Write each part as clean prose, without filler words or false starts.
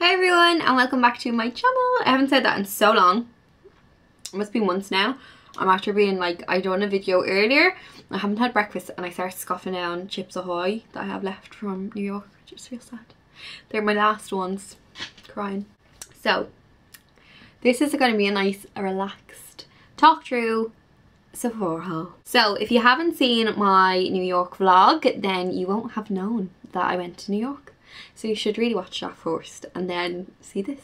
Hey everyone, and welcome back to my channel. I haven't said that in so long. It must be months now. I'm after being like, I done a video earlier. I haven't had breakfast and I started scoffing down Chips Ahoy that I have left from New York. I just feel sad. They're my last ones. Crying. So, this is going to be a nice, relaxed talk through Sephora haul. So, if you haven't seen my New York vlog, then you won't have known that I went to New York. So you should really watch that first and then see this.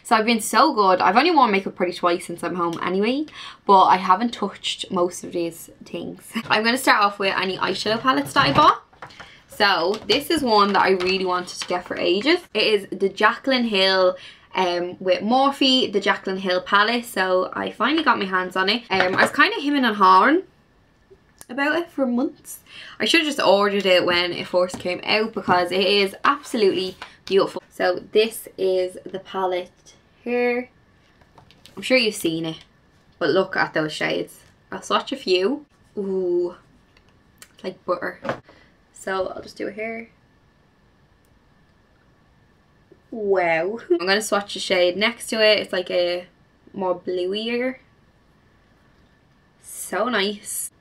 So I've been so good. I've only worn makeup probably twice since I'm home anyway, but I haven't touched most of these things. I'm going to start off with any eyeshadow palettes that I bought. So this is one that I really wanted to get for ages. It is the Jaclyn Hill with Morphe, the Jaclyn Hill palette. So I finally got my hands on it. I was kind of hemming and hawing about it for months. I should have just ordered it when it first came out because it is absolutely beautiful. So this is the palette here. I'm sure you've seen it, but look at those shades. I'll swatch a few. Ooh, it's like butter. So I'll just do it here. Wow. I'm going to swatch a shade next to it. It's like a more bluier. So nice.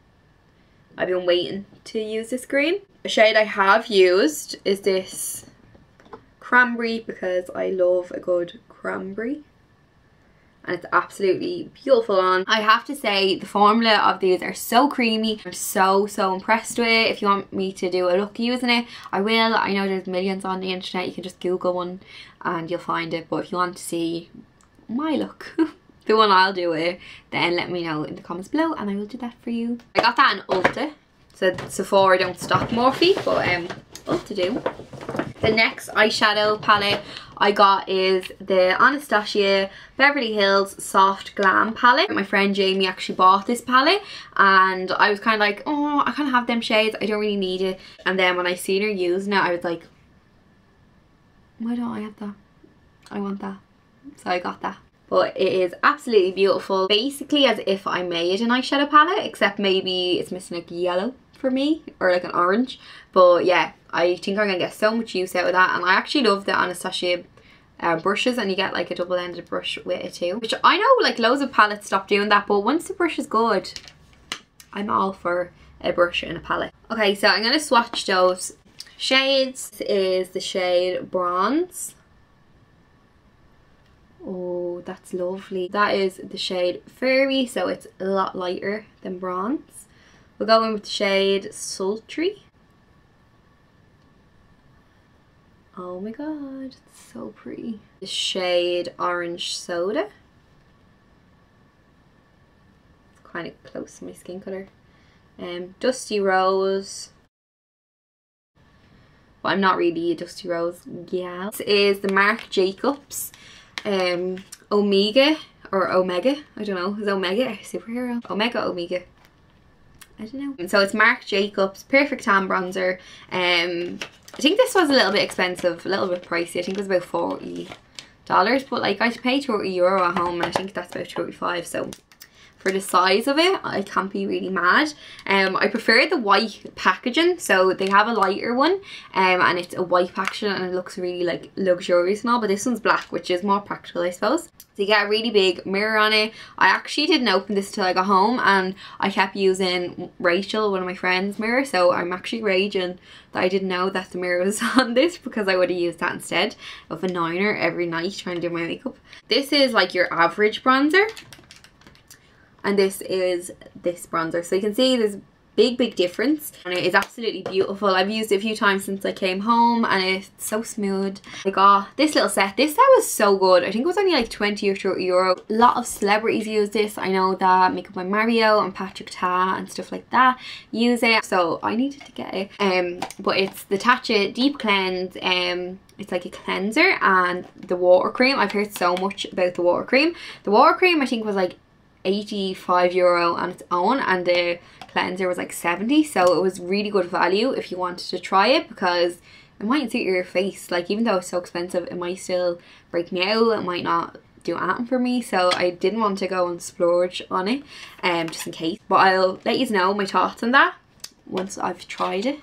I've been waiting to use this green. A shade I have used is this cranberry because I love a good cranberry. And it's absolutely beautiful on. I have to say the formula of these are so creamy. I'm so impressed with it. If you want me to do a look using it, I will. I know there's millions on the internet. You can just Google one and you'll find it. But if you want to see my look, the one I'll do it, then let me know in the comments below and I will do that for you. I got that in Ulta. So Sephora don't stock Morphe, but Ulta do. The next eyeshadow palette I got is the Anastasia Beverly Hills Soft Glam palette. My friend Jamie actually bought this palette and I was kind of like, oh, I kind of have them shades, I don't really need it. And then when I seen her using it, I was like, why don't I have that? I want that. So I got that. But it is absolutely beautiful. Basically as if I made an eyeshadow palette, except maybe it's missing like yellow for me, or like an orange. But yeah, I think I'm going to get so much use out of that. And I actually love the Anastasia brushes, and you get like a double-ended brush with it too. Which I know like loads of palettes stop doing that, but once the brush is good, I'm all for a brush and a palette. Okay, so I'm going to swatch those shades. This is the shade Bronze. Oh, that's lovely. That is the shade Fairy, so it's a lot lighter than Bronze. We'll go in with the shade Sultry. Oh my god, it's so pretty. The shade Orange Soda. It's kind of close to my skin colour. Dusty Rose. But I'm not really a Dusty Rose gal. This is the Marc Jacobs Omega, or Omega, I don't know, is Omega a superhero? Omega. I don't know. So it's Marc Jacobs Perfect Tan Bronzer. I think this was a little bit expensive, a little bit pricey. I think it was about $40, but like I paid €30 at home and I think that's about 35, so for the size of it, I can't be really mad. I prefer the white packaging, so they have a lighter one, and it's a white packaging and it looks really like luxurious and all, but this one's black, which is more practical, I suppose. So you get a really big mirror on it. I actually didn't open this till I got home, and I kept using Rachel, one of my friends' mirror, so I'm actually raging that I didn't know that the mirror was on this, because I would have used that instead of a liner every night trying to do my makeup. This is like your average bronzer. And this is this bronzer. So you can see there's big difference. And it is absolutely beautiful. I've used it a few times since I came home and it's so smooth. I got this little set. This set was so good. I think it was only like 20 or 30 euro. A lot of celebrities use this. I know that Makeup by Mario and Patrick Ta and stuff like that use it. So I needed to get it. But it's the Tatcha Deep Cleanse. It's like a cleanser and the water cream. I've heard so much about the water cream. The water cream I think was like €85 on its own, and the cleanser was like 70, so it was really good value if you wanted to try it, because it might suit your face. Like, even though it's so expensive, it might still break me out, it might not do anything for me, so I didn't want to go and splurge on it, just in case. But I'll let you know my thoughts on that once I've tried it.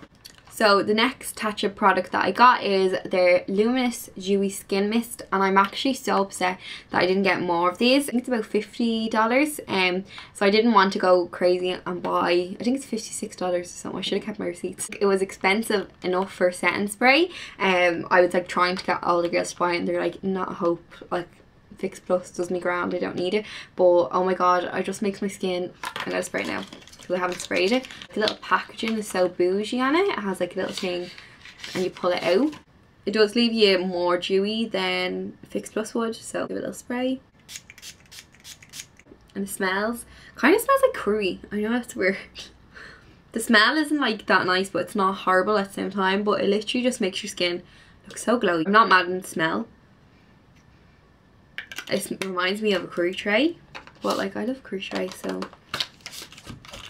So the next Tatcha product that I got is their Luminous Dewy Skin Mist, and I'm actually so upset that I didn't get more of these. I think it's about $50, so I didn't want to go crazy and buy, I think it's $56 or something. I should have kept my receipts. It was expensive enough for setting spray. I was like trying to get all the girls to buy it, and they're like, not a hope, like Fix Plus does me ground, I don't need it. But oh my god, it just makes my skin, I'm gonna spray it now because I haven't sprayed it. The little packaging is so bougie on it. It has like a little thing and you pull it out. It does leave you more dewy than Fix Plus would, so give it a little spray. And it smells, kind of smells like curry. I know that's weird. The smell isn't like that nice, but it's not horrible at the same time, but it literally just makes your skin look so glowy. I'm not mad at the smell. It reminds me of a curry tray, but like I love curry tray, so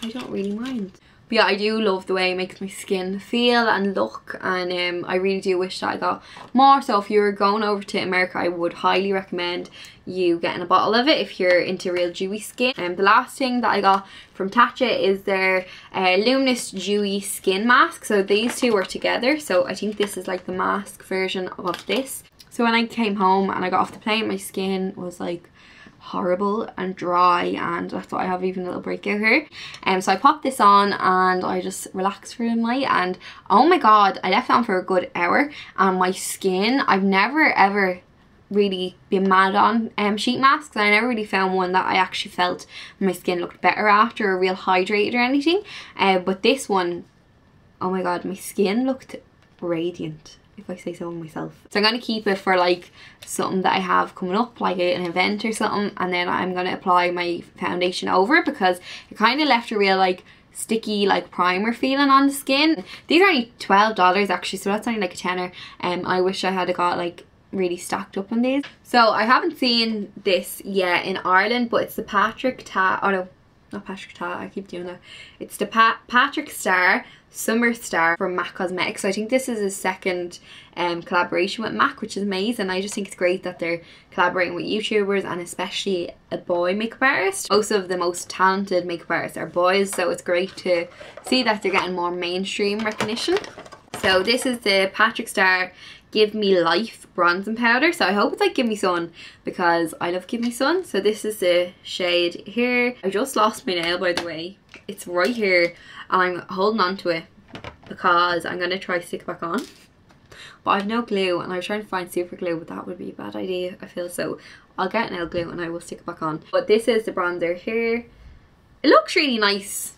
I don't really mind. But yeah, I do love the way it makes my skin feel and look, and I really do wish that I got more. So if you're going over to America, I would highly recommend you getting a bottle of it if you're into real dewy skin. And the last thing that I got from Tatcha is their Luminous Dewy Skin Mask. So these two were together, so I think this is like the mask version of this. So when I came home and I got off the plane, my skin was like horrible and dry, and that's why I have even a little breakout here. So I popped this on and I just relaxed for the night, and oh my god, I left it on for a good hour, and my skin, I've never ever really been mad on sheet masks, and I never really found one that I actually felt my skin looked better after, or real hydrated or anything. But this one, oh my god, my skin looked radiant, if I say so myself. So I'm going to keep it for like something that I have coming up, like an event or something, and then I'm going to apply my foundation over it, because it kind of left a real like sticky like primer feeling on the skin. These are only $12 actually, so that's only like a tenner. I wish I had got like really stacked up on these. So I haven't seen this yet in Ireland, but it's the Patrick Tatcha, oh no, not Patrick Tatcha, I keep doing that. It's the Patrick Starrr Summer Starrr from MAC Cosmetics. So I think this is his second collaboration with MAC, which is amazing. I just think it's great that they're collaborating with YouTubers, and especially a boy makeup artist. Most of the most talented makeup artists are boys, so it's great to see that they're getting more mainstream recognition. So this is the Patrick Starrr Give Me Life bronzing powder. So I hope it's like Give Me Sun, because I love Give Me Sun. So this is the shade here. I just lost my nail, by the way. It's right here, and I'm holding on to it because I'm going to try to stick it back on. But I have no glue, and I was trying to find super glue, but that would be a bad idea, I feel. So I'll get nail glue and I will stick it back on. But this is the bronzer here. It looks really nice.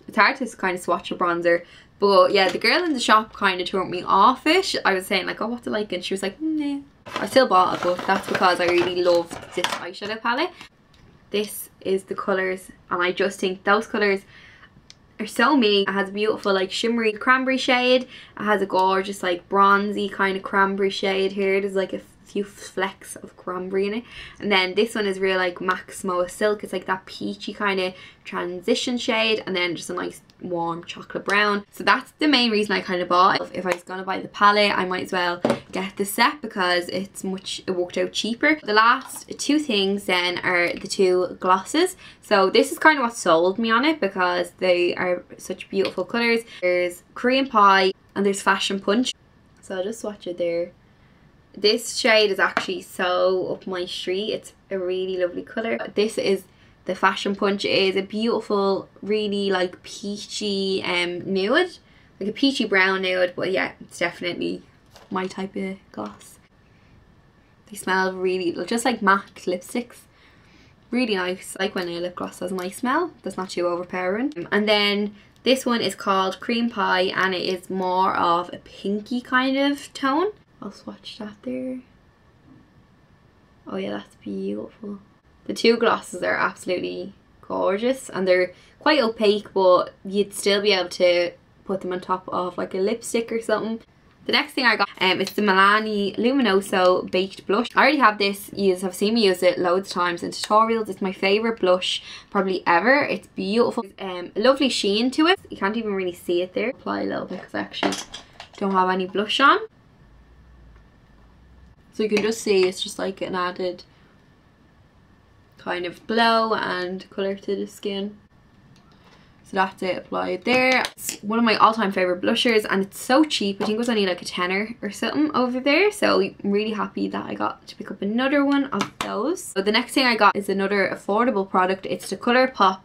It's hard to kind of swatch a bronzer. But yeah, the girl in the shop kind of turned me off it. I was saying like, oh, what's it like? And she was like, nah. I still bought it, but that's because I really love this eyeshadow palette. This is the colours, and I just think those colours are so me. It has a beautiful like shimmery cranberry shade. It has a gorgeous like bronzy kind of cranberry shade here. There's like a few flecks of cranberry in it, and then this one is real like Maximo Silk. It's like that peachy kind of transition shade, and then just a nice warm chocolate brown. So that's the main reason I kind of bought it. If I was gonna buy the palette, I might as well get the set because it worked out cheaper. The last two things then are the two glosses. So this is kind of what sold me on it, because they are such beautiful colours. There's Cream Pie and there's Fashion Punch. So I'll just swatch it there. This shade is actually so up my street. It's a really lovely colour. This is the Fashion Punch. It is a beautiful, really like peachy nude, like a peachy brown nude, but yeah, it's definitely my type of gloss. They smell really just like MAC lipsticks. Really nice. I like when a lip gloss has a nice smell that's not too overpowering. And then this one is called Cream Pie, and it is more of a pinky kind of tone. I'll swatch that there. Oh yeah, that's beautiful. The two glosses are absolutely gorgeous, and they're quite opaque, but you'd still be able to put them on top of like a lipstick or something. The next thing I got is the Milani Luminoso Baked Blush. I already have this. You have seen me use it loads of times in tutorials. It's my favourite blush probably ever. It's beautiful. A lovely sheen to it. You can't even really see it there. Apply a little bit because I actually don't have any blush on. So you can just see it's just like an added kind of glow and colour to the skin. So that's it applied there. It's one of my all-time favourite blushers and it's so cheap. I think it was only like a tenner or something over there. So I'm really happy that I got to pick up another one of those. So the next thing I got is another affordable product. It's the Colourpop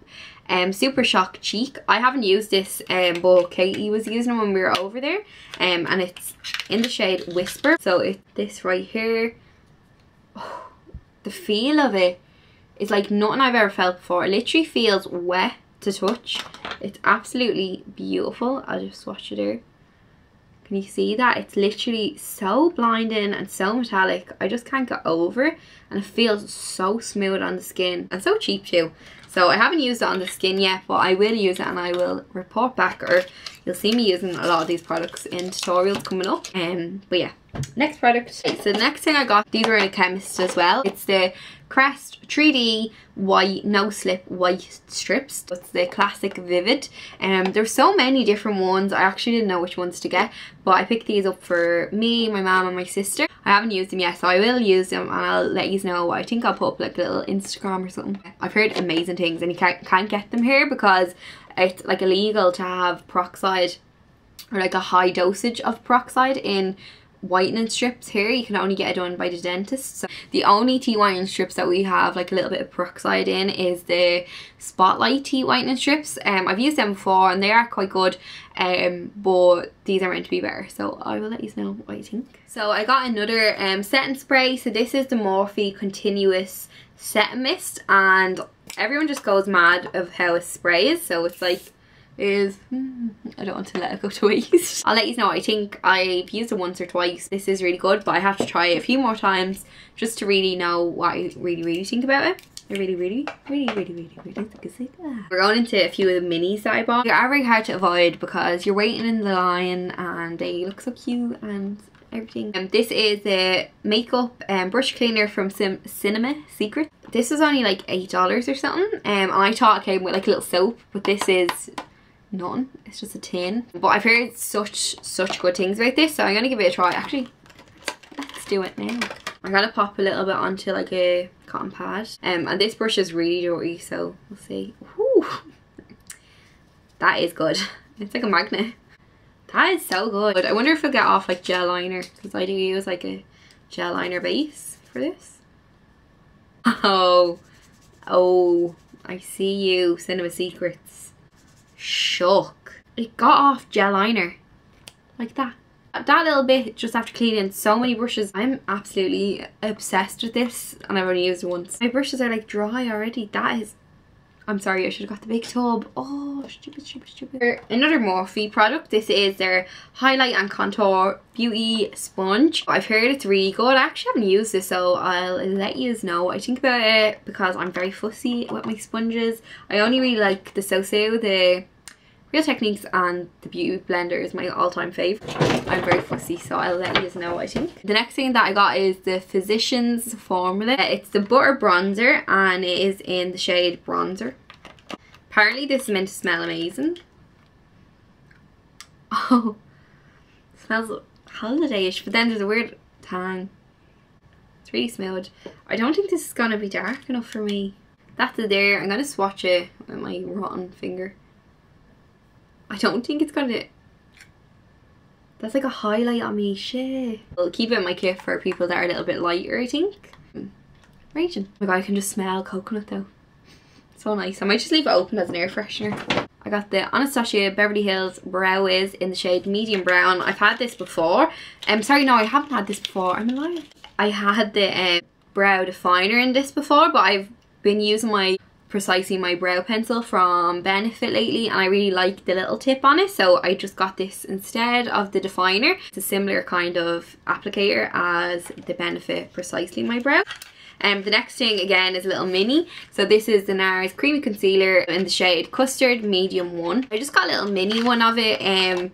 Super Shock Cheek. I haven't used this but Katie was using it when we were over there. And it's in the shade Whisper. So it's this right here. Oh, the feel of it is like nothing I've ever felt before. It literally feels wet to touch. It's absolutely beautiful. I'll just swatch it here. Can you see that? It's literally so blinding and so metallic. I just can't get over it, and it feels so smooth on the skin and so cheap too. So I haven't used it on the skin yet, but I will use it and I will report back, or you'll see me using a lot of these products in tutorials coming up. But yeah, next product. Okay, so the next thing I got, these were in a chemist as well. It's the Crest 3D white no slip white strips. It's the classic Vivid. There's so many different ones. I actually didn't know which ones to get, but I picked these up for me, my mom and my sister. I haven't used them yet, so I will use them and I'll let you know. I think I'll put up like a little Instagram or something. I've heard amazing things, and you can't get them here because it's like illegal to have peroxide or like a high dosage of peroxide in whitening strips here. You can only get it done by the dentist. So the only teeth whitening strips that we have like a little bit of peroxide in is the Spotlight teeth whitening strips. I've used them before and they are quite good, but these are meant to be better, so I will let you know what I think. So I got another setting spray. So this is the Morphe Continuous Setting Mist, and everyone just goes mad of how it sprays. So it's like I don't want to let it go to waste. I'll let you know what I think. I've used it once or twice. This is really good, but I have to try it a few more times just to really know what I really think about it. I really think it's like that. We're going into a few of the minis that I bought. They are very hard to avoid because you're waiting in the line and they look so cute and everything. This is the makeup brush cleaner from Cinema Secret. This was only like $8 or something. And I thought it came with like a little soap, but this is none. It's just a tin. But I've heard such good things about this, so I'm gonna give it a try. Actually, let's do it now. I'm gonna pop a little bit onto like a cotton pad. And this brush is really dirty, so we'll see. Whew. That is good. It's like a magnet. That is so good. I wonder if it'll get off like gel liner, because I do use like a gel liner base for this. Oh, I see you, Cinema Secrets. Shook. It got off gel liner like that. That little bit just after cleaning so many brushes. I'm absolutely obsessed with this and I've only used it once. My brushes are like dry already. That is, I'm sorry, I should have got the big tub. Oh, stupid. Another Morphe product. This is their Highlight and Contour Beauty Sponge. I've heard it's really good. I actually haven't used this, so I'll let you know what I think about it because I'm very fussy with my sponges. I only really like the So-So, the Real Techniques, and the Beauty Blender is my all-time favourite. I'm very fussy, so I'll let you know what I think. The next thing that I got is the Physicians Formula. It's the Butter Bronzer and it is in the shade Bronzer. Apparently this is meant to smell amazing. Oh, it smells holiday-ish, but then there's a weird tang. It's really smooth. I don't think this is going to be dark enough for me. That's it there. I'm going to swatch it with my rotten finger. I don't think it's gonna. That's like a highlight on me, shit. I'll keep it in my kit for people that are a little bit lighter, I think. Raging. Oh my god, I can just smell coconut though. So nice. I might just leave it open as an air freshener. I got the Anastasia Beverly Hills Brow Wiz in the shade Medium Brown. I've had this before. Sorry, no, I haven't had this before. I'm a liar. I had the brow definer in this before, but I've been using my Precisely my brow pencil from Benefit lately and I really like the little tip on it, so I just got this instead of the definer. It's a similar kind of applicator as the Benefit Precisely My Brow. The next thing again is a little mini. So this is the NARS Creamy Concealer in the shade Custard Medium 1. I just got a little mini one of it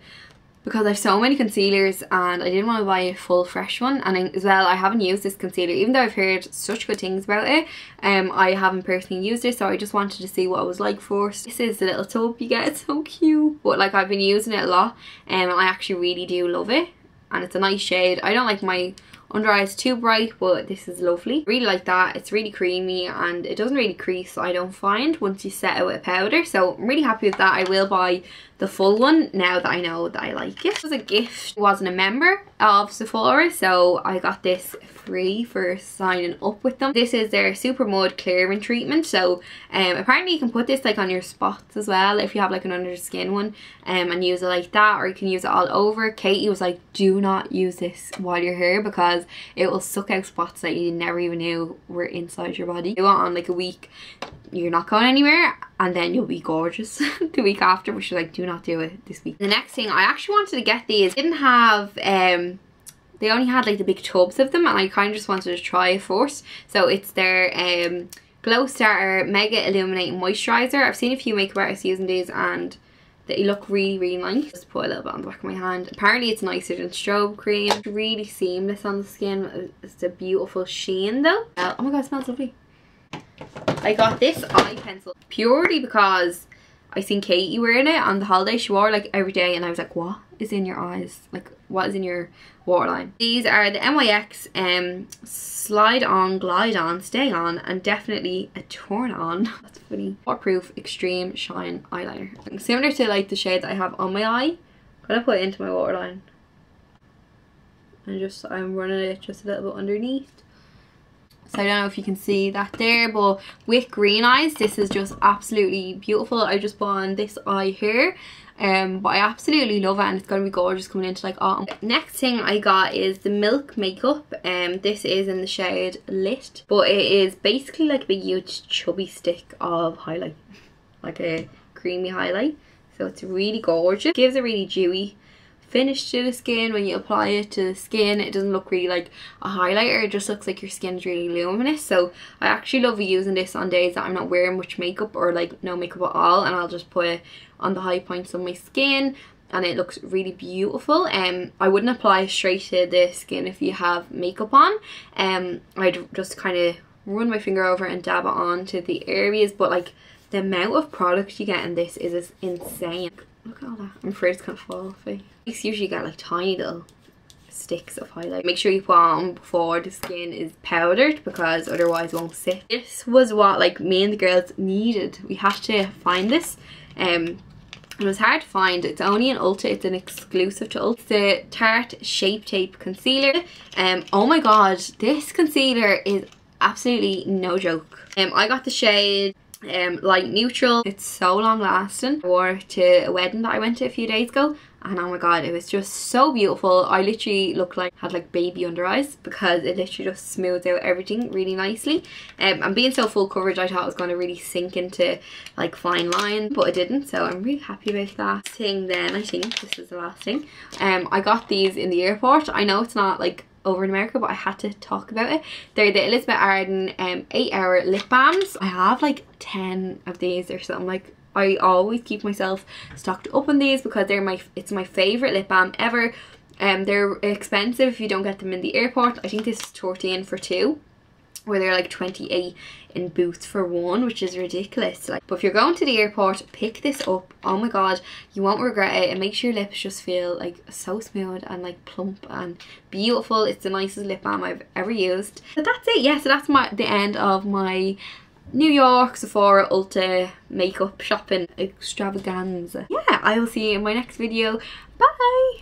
because I have so many concealers and I didn't want to buy a full fresh one. And as well, I haven't used this concealer, even though I've heard such good things about it. I haven't personally used it, so I just wanted to see what it was like first. This is the little tub you get. It's so cute, but like I've been using it a lot and I actually really do love it, and it's a nice shade. I don't like my under eyes too bright, but this is lovely. I really like that. It's really creamy and it doesn't really crease, I don't find, once you set out a powder. So I'm really happy with that. I will buy the full one now that I know that I like it. It was a gift. I wasn't a member of Sephora, so I got this free for signing up with them. This is their Super Mud Clearing Treatment. So apparently you can put this like on your spots as well if you have like an under the skin one, and use it like that, or you can use it all over. Katie was like, do not use this while you're here because it will suck out spots that you never even knew were inside your body. Do it on like a week, you're not going anywhere, and then you'll be gorgeous the week after. But she's like, do not do it this week. The next thing, I actually wanted to get these. Didn't have they only had like the big tubs of them, and I kind of just wanted to try it first. So it's their Glow Starter Mega Illuminating Moisturizer. I've seen a few makeup artists using these and they look really nice. Just put a little bit on the back of my hand. Apparently it's nicer than strobe cream. It's really seamless on the skin. It's a beautiful sheen though. Oh my god, it smells lovely. I got this eye pencil purely because I seen Katie wearing it on the holiday. She wore it like every day and I was like, what is in your eyes? Like, what is in your waterline? These are the NYX Slide On, Glide On, Stay On, and definitely a Turn On. That's funny. Waterproof Extreme Shine Eyeliner. Similar to like the shade that I have on my eye. I'm gonna put it into my waterline. And I'm running it just a little bit underneath. So I don't know if you can see that there, but with green eyes, this is just absolutely beautiful. I just put on this eye here, but I absolutely love it, and it's going to be gorgeous coming into like autumn. Next thing I got is the Milk makeup. This is in the shade Lit, but it is basically like a big huge chubby stick of highlight, like a creamy highlight. So it's really gorgeous. It gives a really dewy finish to the skin. When you apply it to the skin, it doesn't look really like a highlighter, it just looks like your skin is really luminous. So I actually love using this on days that I'm not wearing much makeup or like no makeup at all, and I'll just put it on the high points of my skin and it looks really beautiful. I wouldn't apply it straight to the skin if you have makeup on. I'd just kind of run my finger over and dab it on to the areas, but like the amount of product you get in this is insane. Look at all that. I'm afraid it's gonna fall off it. You usually get like tiny little sticks of highlight. Make sure you put on before the skin is powdered because otherwise it won't sit. This was what like me and the girls needed. We had to find this. It was hard to find. It's only in Ulta. It's an exclusive to Ulta. It's the Tarte Shape Tape Concealer. Oh my god, this concealer is absolutely no joke. I got the shade light neutral. It's so long lasting. I wore it to a wedding that I went to a few days ago, and oh my god, it was just so beautiful. I literally looked like I had like baby under eyes because it literally just smooths out everything really nicely. And being so full coverage, I thought it was going to really sink into like fine line, but it didn't, so I'm really happy about that. Thing then, I think this is the last thing. I got these in the airport. I know it's not like over in America, but I had to talk about it. They're the Elizabeth Arden 8-hour lip balms. I have like 10 of these or something. Like, I always keep myself stocked up on these because it's my favorite lip balm ever. They're expensive if you don't get them in the airport. I think this is 13 for 2, where they're like 28 in Boots for 1, which is ridiculous. Like, but if you're going to the airport, pick this up. Oh my god, you won't regret it. It makes your lips just feel like so smooth and like plump and beautiful. It's the nicest lip balm I've ever used. But that's it. Yeah, so that's the end of my New York Sephora Ulta makeup shopping extravaganza. Yeah, I will see you in my next video. Bye.